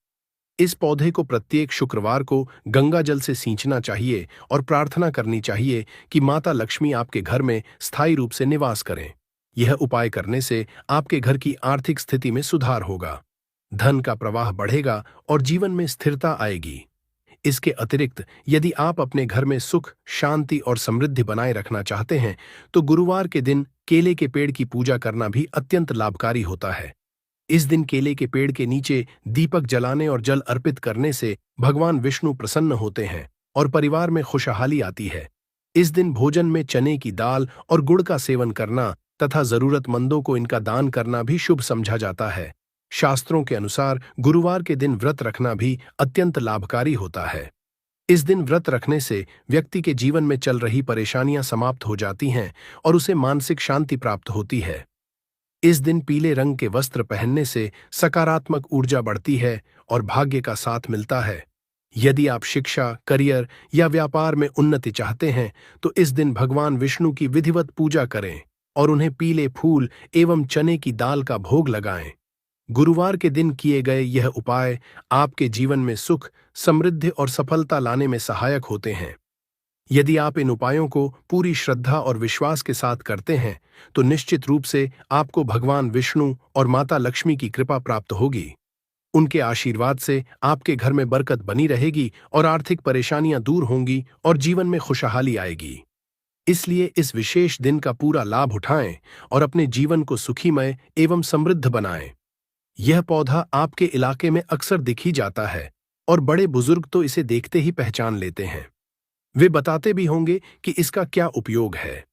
इस पौधे को प्रत्येक शुक्रवार को गंगा जल से सींचना चाहिए और प्रार्थना करनी चाहिए कि माता लक्ष्मी आपके घर में स्थायी रूप से निवास करें। यह उपाय करने से आपके घर की आर्थिक स्थिति में सुधार होगा, धन का प्रवाह बढ़ेगा और जीवन में स्थिरता आएगी। इसके अतिरिक्त यदि आप अपने घर में सुख, शांति और समृद्धि बनाए रखना चाहते हैं तो गुरुवार के दिन केले के पेड़ की पूजा करना भी अत्यंत लाभकारी होता है। इस दिन केले के पेड़ के नीचे दीपक जलाने और जल अर्पित करने से भगवान विष्णु प्रसन्न होते हैं और परिवार में खुशहाली आती है। इस दिन भोजन में चने की दाल और गुड़ का सेवन करना तथा जरूरतमंदों को इनका दान करना भी शुभ समझा जाता है। शास्त्रों के अनुसार गुरुवार के दिन व्रत रखना भी अत्यंत लाभकारी होता है। इस दिन व्रत रखने से व्यक्ति के जीवन में चल रही परेशानियां समाप्त हो जाती हैं और उसे मानसिक शांति प्राप्त होती है। इस दिन पीले रंग के वस्त्र पहनने से सकारात्मक ऊर्जा बढ़ती है और भाग्य का साथ मिलता है। यदि आप शिक्षा, करियर या व्यापार में उन्नति चाहते हैं तो इस दिन भगवान विष्णु की विधिवत पूजा करें और उन्हें पीले फूल एवं चने की दाल का भोग लगाएं। गुरुवार के दिन किए गए यह उपाय आपके जीवन में सुख, समृद्धि और सफलता लाने में सहायक होते हैं। यदि आप इन उपायों को पूरी श्रद्धा और विश्वास के साथ करते हैं तो निश्चित रूप से आपको भगवान विष्णु और माता लक्ष्मी की कृपा प्राप्त होगी। उनके आशीर्वाद से आपके घर में बरकत बनी रहेगी और आर्थिक परेशानियां दूर होंगी और जीवन में खुशहाली आएगी। इसलिए इस विशेष दिन का पूरा लाभ उठाएं और अपने जीवन को सुखीमय एवं समृद्ध बनाएं। यह पौधा आपके इलाके में अक्सर दिख ही जाता है और बड़े बुजुर्ग तो इसे देखते ही पहचान लेते हैं। वे बताते भी होंगे कि इसका क्या उपयोग है,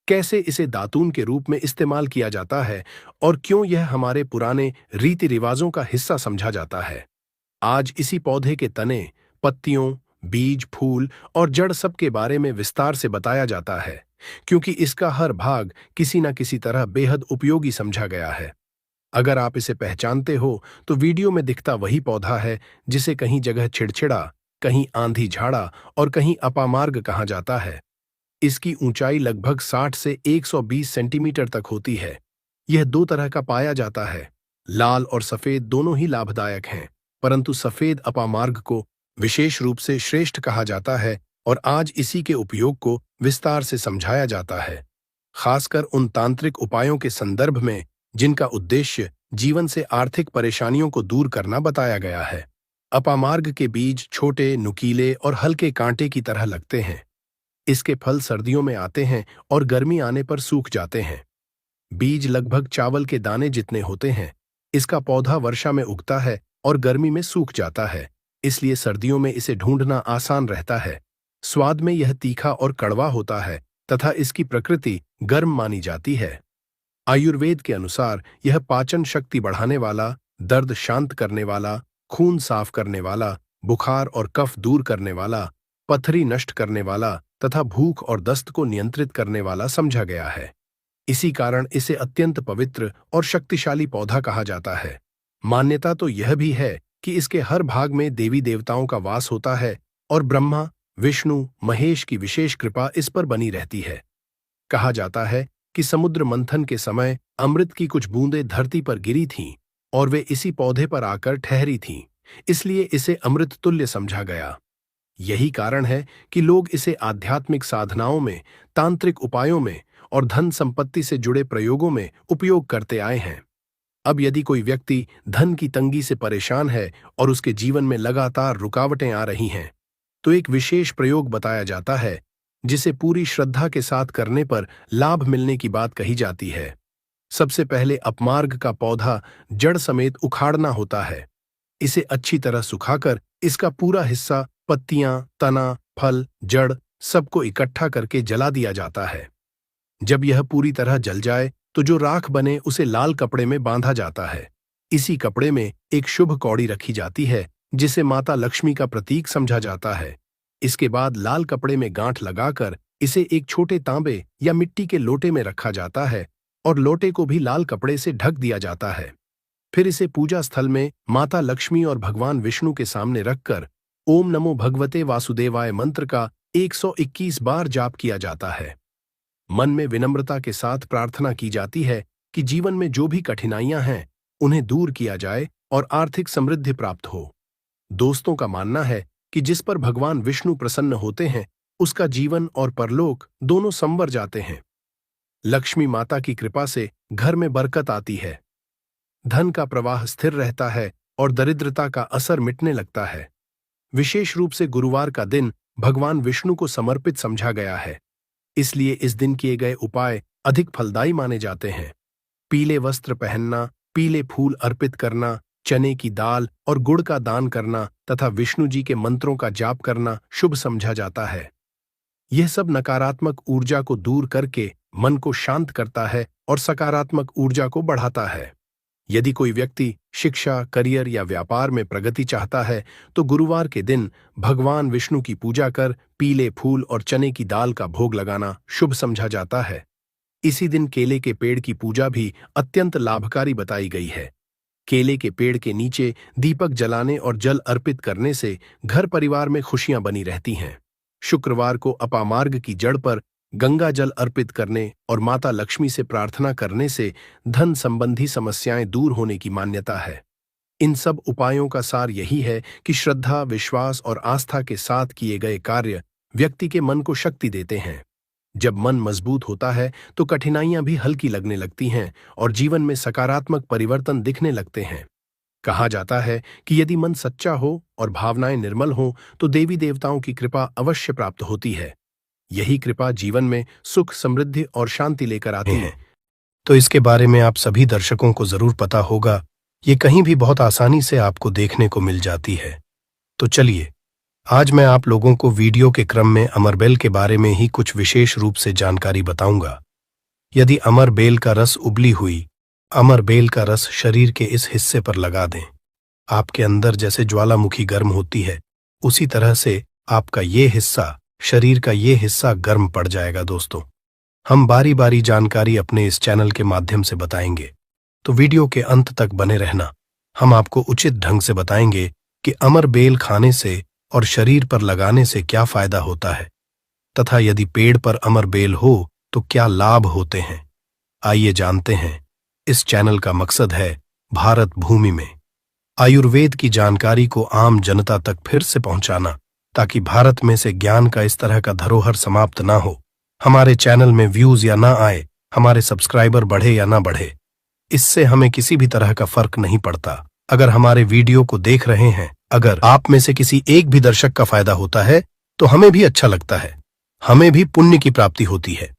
कैसे इसे दातून के रूप में इस्तेमाल किया जाता है और क्यों यह हमारे पुराने रीति रिवाजों का हिस्सा समझा जाता है। आज इसी पौधे के तने, पत्तियों, बीज, फूल और जड़ सब के बारे में विस्तार से बताया जाता है, क्योंकि इसका हर भाग किसी न किसी तरह बेहद उपयोगी समझा गया है। अगर आप इसे पहचानते हो तो वीडियो में दिखता वही पौधा है जिसे कहीं जगह छिड़छिड़ा, कहीं आंधी झाड़ा और कहीं अपामार्ग कहा जाता है। इसकी ऊंचाई लगभग 60 से 120 सेंटीमीटर तक होती है। यह दो तरह का पाया जाता है, लाल और सफेद दोनों ही लाभदायक हैं, परंतु सफेद अपामार्ग को विशेष रूप से श्रेष्ठ कहा जाता है और आज इसी के उपयोग को विस्तार से समझाया जाता है, खासकर उन तांत्रिक उपायों के संदर्भ में जिनका उद्देश्य जीवन से आर्थिक परेशानियों को दूर करना बताया गया है। अपामार्ग के बीज छोटे, नुकीले और हल्के कांटे की तरह लगते हैं। इसके फल सर्दियों में आते हैं और गर्मी आने पर सूख जाते हैं। बीज लगभग चावल के दाने जितने होते हैं। इसका पौधा वर्षा में उगता है और गर्मी में सूख जाता है, इसलिए सर्दियों में इसे ढूंढना आसान रहता है। स्वाद में यह तीखा और कड़वा होता है तथा इसकी प्रकृति गर्म मानी जाती है। आयुर्वेद के अनुसार यह पाचन शक्ति बढ़ाने वाला, दर्द शांत करने वाला, खून साफ करने वाला, बुखार और कफ दूर करने वाला, पथरी नष्ट करने वाला तथा भूख और दस्त को नियंत्रित करने वाला समझा गया है। इसी कारण इसे अत्यंत पवित्र और शक्तिशाली पौधा कहा जाता है। मान्यता तो यह भी है कि इसके हर भाग में देवी देवताओं का वास होता है और ब्रह्मा, विष्णु, महेश की विशेष कृपा इस पर बनी रहती है। कहा जाता है कि समुद्र मंथन के समय अमृत की कुछ बूंदें धरती पर गिरी थीं और वे इसी पौधे पर आकर ठहरी थीं, इसलिए इसे अमृत तुल्य समझा गया। यही कारण है कि लोग इसे आध्यात्मिक साधनाओं में, तांत्रिक उपायों में और धन संपत्ति से जुड़े प्रयोगों में उपयोग करते आए हैं। अब यदि कोई व्यक्ति धन की तंगी से परेशान है और उसके जीवन में लगातार रुकावटें आ रही हैं, तो एक विशेष प्रयोग बताया जाता है जिसे पूरी श्रद्धा के साथ करने पर लाभ मिलने की बात कही जाती है। सबसे पहले अपमार्ग का पौधा जड़ समेत उखाड़ना होता है। इसे अच्छी तरह सुखाकर इसका पूरा हिस्सा, पत्तियां, तना, फल, जड़ सबको इकट्ठा करके जला दिया जाता है। जब यह पूरी तरह जल जाए तो जो राख बने उसे लाल कपड़े में बांधा जाता है। इसी कपड़े में एक शुभ कौड़ी रखी जाती है जिसे माता लक्ष्मी का प्रतीक समझा जाता है। इसके बाद लाल कपड़े में गांठ लगाकर इसे एक छोटे तांबे या मिट्टी के लोटे में रखा जाता है और लोटे को भी लाल कपड़े से ढक दिया जाता है। फिर इसे पूजा स्थल में माता लक्ष्मी और भगवान विष्णु के सामने रखकर ओम नमो भगवते वासुदेवाय मंत्र का 121 बार जाप किया जाता है। मन में विनम्रता के साथ प्रार्थना की जाती है कि जीवन में जो भी कठिनाइयां हैं उन्हें दूर किया जाए और आर्थिक समृद्धि प्राप्त हो। दोस्तों का मानना है कि जिस पर भगवान विष्णु प्रसन्न होते हैं उसका जीवन और परलोक दोनों संवर जाते हैं। लक्ष्मी माता की कृपा से घर में बरकत आती है, धन का प्रवाह स्थिर रहता है और दरिद्रता का असर मिटने लगता है। विशेष रूप से गुरुवार का दिन भगवान विष्णु को समर्पित समझा गया है, इसलिए इस दिन किए गए उपाय अधिक फलदायी माने जाते हैं। पीले वस्त्र पहनना, पीले फूल अर्पित करना, चने की दाल और गुड़ का दान करना तथा विष्णु जी के मंत्रों का जाप करना शुभ समझा जाता है। यह सब नकारात्मक ऊर्जा को दूर करके मन को शांत करता है और सकारात्मक ऊर्जा को बढ़ाता है। यदि कोई व्यक्ति शिक्षा, करियर या व्यापार में प्रगति चाहता है तो गुरुवार के दिन भगवान विष्णु की पूजा कर पीले फूल और चने की दाल का भोग लगाना शुभ समझा जाता है। इसी दिन केले के पेड़ की पूजा भी अत्यंत लाभकारी बताई गई है। केले के पेड़ के नीचे दीपक जलाने और जल अर्पित करने से घर परिवार में खुशियां बनी रहती हैं। शुक्रवार को अपामार्ग की जड़ पर गंगा जल अर्पित करने और माता लक्ष्मी से प्रार्थना करने से धन संबंधी समस्याएं दूर होने की मान्यता है। इन सब उपायों का सार यही है कि श्रद्धा, विश्वास और आस्था के साथ किए गए कार्य व्यक्ति के मन को शक्ति देते हैं। जब मन मजबूत होता है तो कठिनाइयां भी हल्की लगने लगती हैं और जीवन में सकारात्मक परिवर्तन दिखने लगते हैं। कहा जाता है कि यदि मन सच्चा हो और भावनाएं निर्मल हों तो देवी देवताओं की कृपा अवश्य प्राप्त होती है। यही कृपा जीवन में सुख, समृद्धि और शांति लेकर आती है। तो इसके बारे में आप सभी दर्शकों को जरूर पता होगा। ये कहीं भी बहुत आसानी से आपको देखने को मिल जाती है। तो चलिए, आज मैं आप लोगों को वीडियो के क्रम में अमरबेल के बारे में ही कुछ विशेष रूप से जानकारी बताऊंगा। यदि अमरबेल का रस उबली हुई अमरबेल का रस शरीर के इस हिस्से पर लगा दें, आपके अंदर जैसे ज्वालामुखी गर्म होती है, उसी तरह से आपका ये हिस्सा, शरीर का ये हिस्सा गर्म पड़ जाएगा। दोस्तों, हम बारी बारी जानकारी अपने इस चैनल के माध्यम से बताएंगे, तो वीडियो के अंत तक बने रहना। हम आपको उचित ढंग से बताएंगे कि अमरबेल खाने से और शरीर पर लगाने से क्या फायदा होता है, तथा यदि पेड़ पर अमरबेल हो तो क्या लाभ होते हैं। आइए जानते हैं। इस चैनल का मकसद है भारत भूमि में आयुर्वेद की जानकारी को आम जनता तक फिर से पहुंचाना, ताकि भारत में से ज्ञान का इस तरह का धरोहर समाप्त ना हो। हमारे चैनल में व्यूज या ना आए, हमारे सब्सक्राइबर बढ़े या ना बढ़े, इससे हमें किसी भी तरह का फर्क नहीं पड़ता। अगर हमारे वीडियो को देख रहे हैं, अगर आप में से किसी एक भी दर्शक का फायदा होता है तो हमें भी अच्छा लगता है, हमें भी पुण्य की प्राप्ति होती है।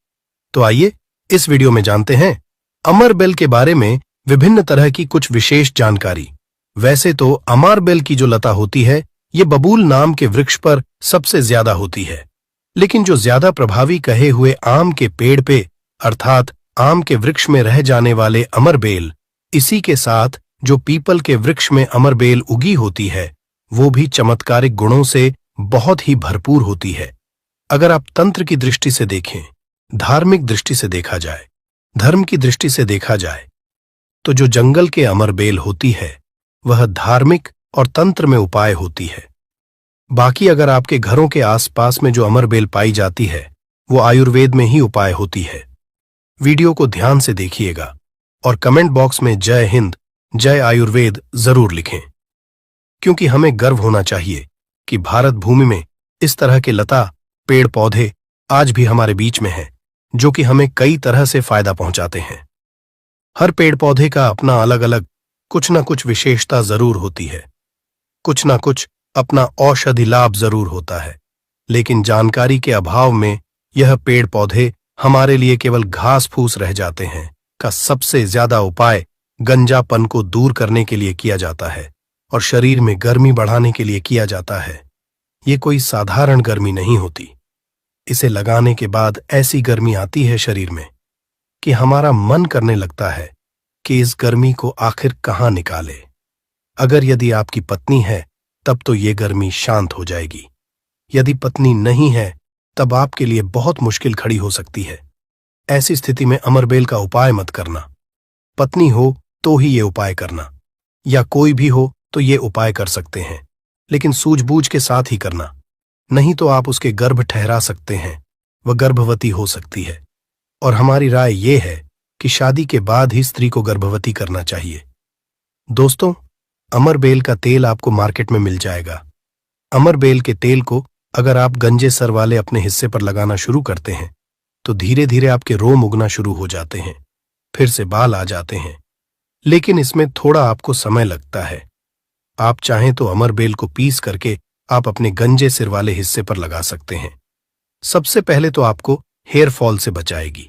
तो आइए इस वीडियो में जानते हैं अमरबेल के बारे में विभिन्न तरह की कुछ विशेष जानकारी। वैसे तो अमरबेल की जो लता होती है, ये बबूल नाम के वृक्ष पर सबसे ज्यादा होती है, लेकिन जो ज्यादा प्रभावी कहे हुए आम के पेड़ पे, अर्थात आम के वृक्ष में रह जाने वाले अमरबेल, इसी के साथ जो पीपल के वृक्ष में अमरबेल उगी होती है, वो भी चमत्कारिक गुणों से बहुत ही भरपूर होती है। अगर आप तंत्र की दृष्टि से देखें, धार्मिक दृष्टि से देखा जाए, धर्म की दृष्टि से देखा जाए, तो जो जंगल के अमरबेल होती है वह धार्मिक और तंत्र में उपाय होती है। बाकी अगर आपके घरों के आसपास में जो अमरबेल पाई जाती है वो आयुर्वेद में ही उपाय होती है। वीडियो को ध्यान से देखिएगा और कमेंट बॉक्स में जय हिंद, जय आयुर्वेद जरूर लिखें, क्योंकि हमें गर्व होना चाहिए कि भारत भूमि में इस तरह के लता, पेड़ पौधे आज भी हमारे बीच में हैं, जो कि हमें कई तरह से फायदा पहुंचाते हैं। हर पेड़ पौधे का अपना अलग अलग कुछ न कुछ विशेषता जरूर होती है, कुछ न कुछ अपना औषधि लाभ जरूर होता है, लेकिन जानकारी के अभाव में यह पेड़ पौधे हमारे लिए केवल घास फूस रह जाते हैं। का सबसे ज्यादा उपाय गंजापन को दूर करने के लिए किया जाता है और शरीर में गर्मी बढ़ाने के लिए किया जाता है। ये कोई साधारण गर्मी नहीं होती। इसे लगाने के बाद ऐसी गर्मी आती है शरीर में कि हमारा मन करने लगता है कि इस गर्मी को आखिर कहाँ निकाले। अगर यदि आपकी पत्नी है तब तो ये गर्मी शांत हो जाएगी। यदि पत्नी नहीं है तब आपके लिए बहुत मुश्किल खड़ी हो सकती है। ऐसी स्थिति में अमरबेल का उपाय मत करना। पत्नी हो तो ही ये उपाय करना, या कोई भी हो तो ये उपाय कर सकते हैं, लेकिन सूझबूझ के साथ ही करना, नहीं तो आप उसके गर्भ ठहरा सकते हैं, वह गर्भवती हो सकती है। और हमारी राय ये है कि शादी के बाद ही स्त्री को गर्भवती करना चाहिए। दोस्तों, अमरबेल का तेल आपको मार्केट में मिल जाएगा। अमरबेल के तेल को अगर आप गंजे सर वाले अपने हिस्से पर लगाना शुरू करते हैं तो धीरे धीरे आपके रोम उगना शुरू हो जाते हैं, फिर से बाल आ जाते हैं, लेकिन इसमें थोड़ा आपको समय लगता है। आप चाहें तो अमरबेल को पीस करके आप अपने गंजे सिर वाले हिस्से पर लगा सकते हैं। सबसे पहले तो आपको हेयर फॉल से बचाएगी।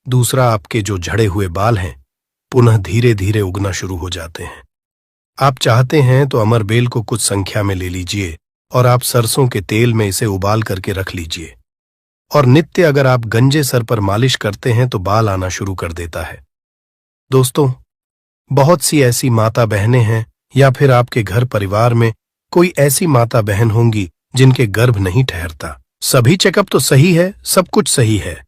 दूसरा, आपके जो झड़े हुए बाल हैं पुनः धीरे धीरे उगना शुरू हो जाते हैं। आप चाहते हैं तो अमरबेल को कुछ संख्या में ले लीजिए और आप सरसों के तेल में इसे उबाल करके रख लीजिए, और नित्य अगर आप गंजे सर पर मालिश करते हैं तो बाल आना शुरू कर देता है। दोस्तों, बहुत सी ऐसी माता बहनें हैं या फिर आपके घर परिवार में कोई ऐसी माता बहन होंगी जिनके गर्भ नहीं ठहरता। सभी चेकअप तो सही है, सब कुछ सही है,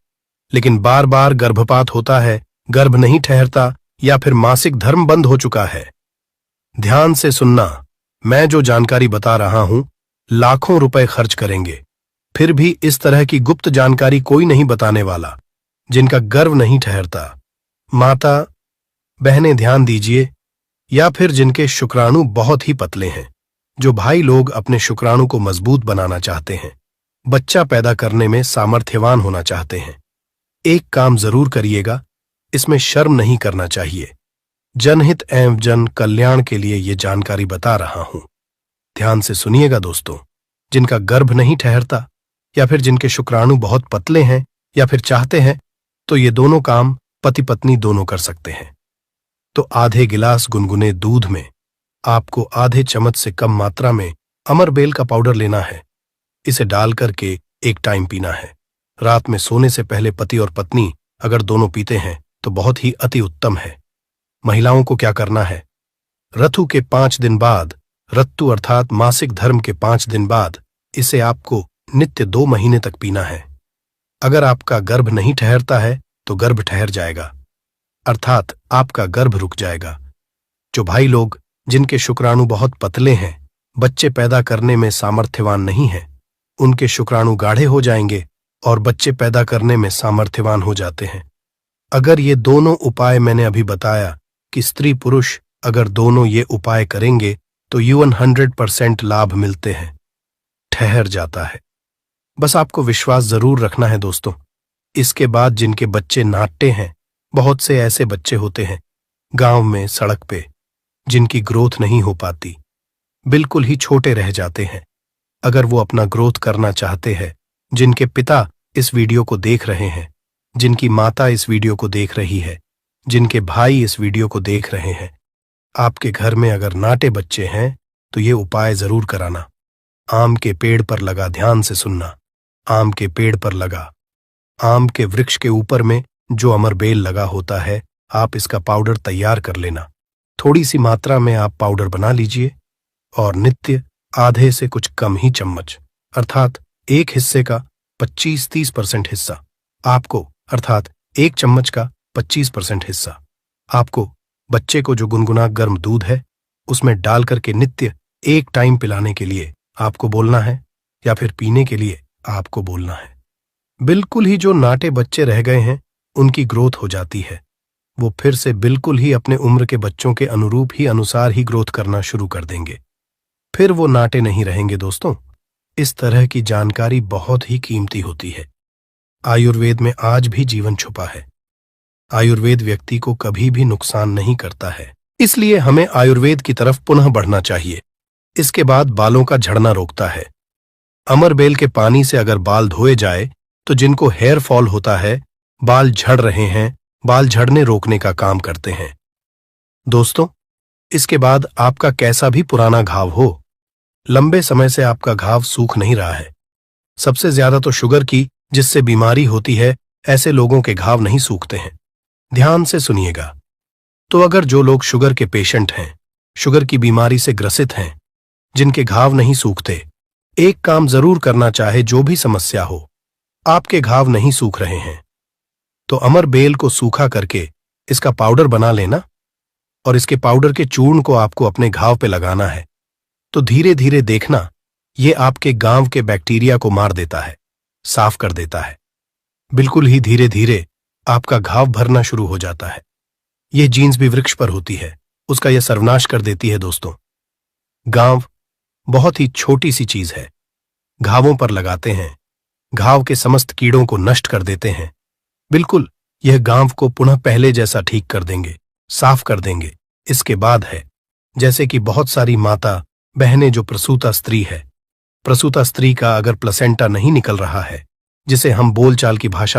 लेकिन बार बार गर्भपात होता है, गर्भ नहीं ठहरता या फिर मासिक धर्म बंद हो चुका है। ध्यान से सुनना, मैं जो जानकारी बता रहा हूं लाखों रुपए खर्च करेंगे, फिर भी इस तरह की गुप्त जानकारी कोई नहीं बताने वाला। जिनका गर्भ नहीं ठहरता, माता बहनें ध्यान दीजिए, या फिर जिनके शुक्राणु बहुत ही पतले हैं, जो भाई लोग अपने शुक्राणु को मजबूत बनाना चाहते हैं, बच्चा पैदा करने में सामर्थ्यवान होना चाहते हैं, एक काम जरूर करिएगा, इसमें शर्म नहीं करना चाहिए। जनहित एवं जन कल्याण के लिए ये जानकारी बता रहा हूं। ध्यान से सुनिएगा दोस्तों, जिनका गर्भ नहीं ठहरता या फिर जिनके शुक्राणु बहुत पतले हैं या फिर चाहते हैं, तो ये दोनों काम पति पत्नी दोनों कर सकते हैं। तो आधे गिलास गुनगुने दूध में आपको आधे चम्मच से कम मात्रा में अमरबेल का पाउडर लेना है। इसे डाल करके एक टाइम पीना है। रात में सोने से पहले पति और पत्नी अगर दोनों पीते हैं तो बहुत ही अति उत्तम है। महिलाओं को क्या करना है, ऋतु के 5 दिन बाद, ऋतु अर्थात मासिक धर्म के 5 दिन बाद इसे आपको नित्य 2 महीने तक पीना है। अगर आपका गर्भ नहीं ठहरता है तो गर्भ ठहर जाएगा, अर्थात आपका गर्भ रुक जाएगा। जो भाई लोग जिनके शुक्राणु बहुत पतले हैं, बच्चे पैदा करने में सामर्थ्यवान नहीं हैं, उनके शुक्राणु गाढ़े हो जाएंगे और बच्चे पैदा करने में सामर्थ्यवान हो जाते हैं। अगर ये दोनों उपाय मैंने अभी बताया कि स्त्री पुरुष अगर दोनों ये उपाय करेंगे तो जीवन 100% लाभ मिलते हैं, ठहर जाता है। बस आपको विश्वास जरूर रखना है दोस्तों। इसके बाद जिनके बच्चे नाट्य हैं, बहुत से ऐसे बच्चे होते हैं गांव में, सड़क पे, जिनकी ग्रोथ नहीं हो पाती, बिल्कुल ही छोटे रह जाते हैं। अगर वो अपना ग्रोथ करना चाहते हैं, जिनके पिता इस वीडियो को देख रहे हैं, जिनकी माता इस वीडियो को देख रही है, जिनके भाई इस वीडियो को देख रहे हैं, आपके घर में अगर नाटे बच्चे हैं तो ये उपाय जरूर कराना। आम के पेड़ पर लगा, ध्यान से सुनना, आम के पेड़ पर लगा, आम के वृक्ष के ऊपर में जो अमरबेल लगा होता है, आप इसका पाउडर तैयार कर लेना। थोड़ी सी मात्रा में आप पाउडर बना लीजिए और नित्य आधे से कुछ कम ही चम्मच, अर्थात एक हिस्से का 25-30% हिस्सा आपको, अर्थात एक चम्मच का 25% हिस्सा आपको बच्चे को जो गुनगुना गर्म दूध है उसमें डाल करके नित्य एक टाइम पिलाने के लिए आपको बोलना है, या फिर पीने के लिए आपको बोलना है। बिल्कुल ही जो नाटे बच्चे रह गए हैं उनकी ग्रोथ हो जाती है, वो फिर से बिल्कुल ही अपने उम्र के बच्चों के अनुरूप ही अनुसार ही ग्रोथ करना शुरू कर देंगे, फिर वो नाटे नहीं रहेंगे दोस्तों। इस तरह की जानकारी बहुत ही कीमती होती है। आयुर्वेद में आज भी जीवन छुपा है। आयुर्वेद व्यक्ति को कभी भी नुकसान नहीं करता है, इसलिए हमें आयुर्वेद की तरफ पुनः बढ़ना चाहिए। इसके बाद बालों का झड़ना रोकता है। अमरबेल के पानी से अगर बाल धोए जाए तो जिनको हेयर फॉल होता है, बाल झड़ रहे हैं, बाल झड़ने रोकने का काम करते हैं। दोस्तों, इसके बाद आपका कैसा भी पुराना घाव हो, लंबे समय से आपका घाव सूख नहीं रहा है, सबसे ज्यादा तो शुगर की जिससे बीमारी होती है, ऐसे लोगों के घाव नहीं सूखते हैं। ध्यान से सुनिएगा। तो अगर जो लोग शुगर के पेशेंट हैं, शुगर की बीमारी से ग्रसित हैं, जिनके घाव नहीं सूखते, एक काम जरूर करना चाहे, जो भी समस्या हो, आपके घाव नहीं सूख रहे हैं तो अमरबेल को सूखा करके इसका पाउडर बना लेना और इसके पाउडर के चूर्ण को आपको अपने घाव पे लगाना है। तो धीरे धीरे देखना, ये आपके घाव के बैक्टीरिया को मार देता है, साफ कर देता है। बिल्कुल ही धीरे धीरे आपका घाव भरना शुरू हो जाता है। यह जीन्स भी वृक्ष पर होती है, उसका यह सर्वनाश कर देती है दोस्तों। घाव बहुत ही छोटी सी चीज है, घावों पर लगाते हैं, घाव के समस्त कीड़ों को नष्ट कर देते हैं। बिल्कुल यह घाव को पुनः पहले जैसा ठीक कर देंगे, साफ कर देंगे। इसके बाद है, जैसे कि बहुत सारी माता बहनें जो प्रसूता स्त्री है, प्रसूता स्त्री का अगर प्लेसेंटा नहीं निकल रहा है, जिसे हम बोलचाल की भाषा